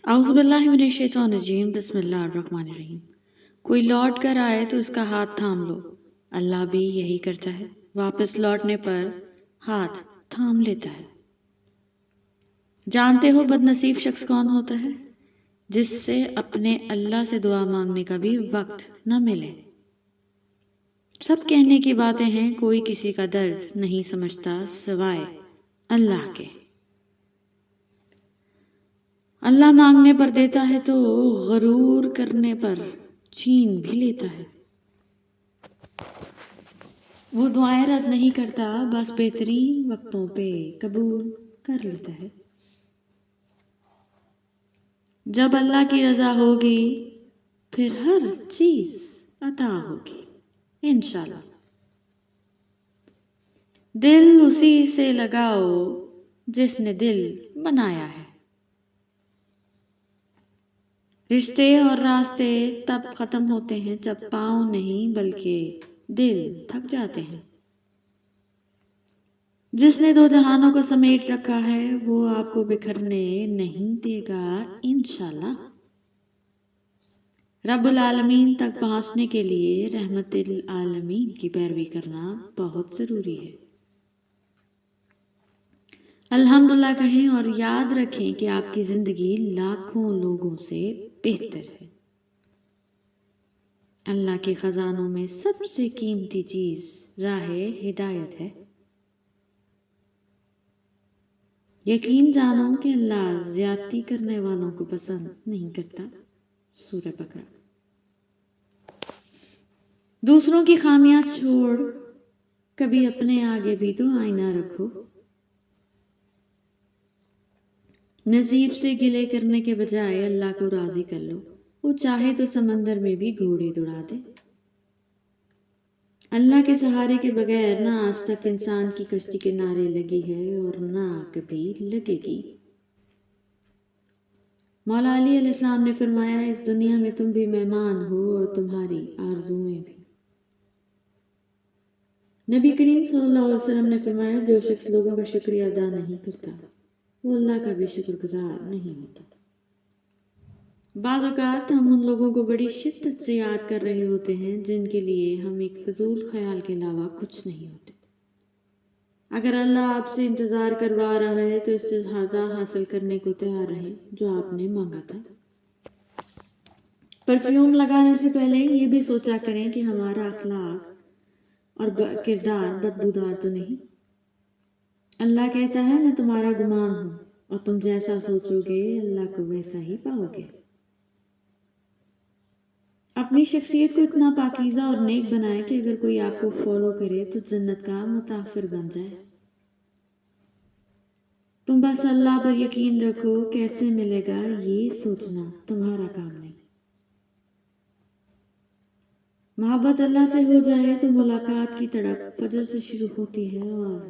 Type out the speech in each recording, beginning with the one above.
اعوذ باللہ من الشیطان الرجیم، بسم اللہ الرحمن الرحیم۔ کوئی لوٹ کر آئے تو اس کا ہاتھ تھام لو، اللہ بھی یہی کرتا ہے، واپس لوٹنے پر ہاتھ تھام لیتا ہے۔ جانتے ہو بد نصیب شخص کون ہوتا ہے؟ جس سے اپنے اللہ سے دعا مانگنے کا بھی وقت نہ ملے۔ سب کہنے کی باتیں ہیں، کوئی کسی کا درد نہیں سمجھتا سوائے اللہ کے۔ اللہ مانگنے پر دیتا ہے تو غرور کرنے پر چھین بھی لیتا ہے۔ وہ دعائیں رد نہیں کرتا، بس بہترین وقتوں پہ قبول کر لیتا ہے۔ جب اللہ کی رضا ہوگی پھر ہر چیز عطا ہوگی انشاءاللہ۔ دل اسی سے لگاؤ جس نے دل بنایا ہے۔ رشتے اور راستے تب ختم ہوتے ہیں جب پاؤں نہیں بلکہ دل تھک جاتے ہیں۔ جس نے دو جہانوں کو سمیٹ رکھا ہے وہ آپ کو بکھرنے نہیں دے گا انشاءاللہ۔ رب العالمین تک پہنچنے کے لیے رحمت العالمین کی پیروی کرنا بہت ضروری ہے۔ الحمدللہ کہیں اور یاد رکھیں کہ آپ کی زندگی لاکھوں لوگوں سے بہتر ہے۔ اللہ کے خزانوں میں سب سے قیمتی چیز راہ ہدایت ہے۔ یقین جانو کہ اللہ زیادتی کرنے والوں کو پسند نہیں کرتا۔ سورہ بقرہ۔ دوسروں کی خامیاں چھوڑ کبھی اپنے آگے بھی تو آئینہ رکھو۔ نصیب سے گلے کرنے کے بجائے اللہ کو راضی کر لو، وہ چاہے تو سمندر میں بھی گھوڑے دوڑا دے۔ اللہ کے سہارے کے بغیر نہ آج تک انسان کی کشتی کنارے لگی ہے اور نہ کبھی لگے گی۔ مولا علی علیہ السلام نے فرمایا، اس دنیا میں تم بھی مہمان ہو اور تمہاری آرزوئیں بھی۔ نبی کریم صلی اللہ علیہ وسلم نے فرمایا، جو شخص لوگوں کا شکریہ ادا نہیں کرتا وہ اللہ کا بھی شکر گزار نہیں ہوتا۔ بعض اوقات ہم ان لوگوں کو بڑی شدت سے یاد کر رہے ہوتے ہیں جن کے لیے ہم ایک فضول خیال کے علاوہ کچھ نہیں ہوتے۔ اگر اللہ آپ سے انتظار کروا رہا ہے تو اس سے زیادہ حاصل کرنے کو تیار رہیں جو آپ نے مانگا تھا۔ پرفیوم لگانے سے پہلے یہ بھی سوچا کریں کہ ہمارا اخلاق اور کردار بدبودار تو نہیں۔ اللہ کہتا ہے، میں تمہارا گمان ہوں اور تم جیسا سوچو گے اللہ کو ویسا ہی پاؤ گے۔ اپنی شخصیت کو اتنا پاکیزہ اور نیک بنائے کہ اگر کوئی آپ کو فالو کرے تو جنت کا مسافر بن جائے۔ تم بس اللہ پر یقین رکھو، کیسے ملے گا یہ سوچنا تمہارا کام نہیں۔ محبت اللہ سے ہو جائے تو ملاقات کی تڑپ فجر سے شروع ہوتی ہے اور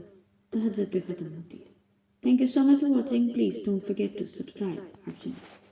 تہجد پہ ختم ہوتی ہے۔ Thank you so much for watching. Please don't forget to subscribe our channel.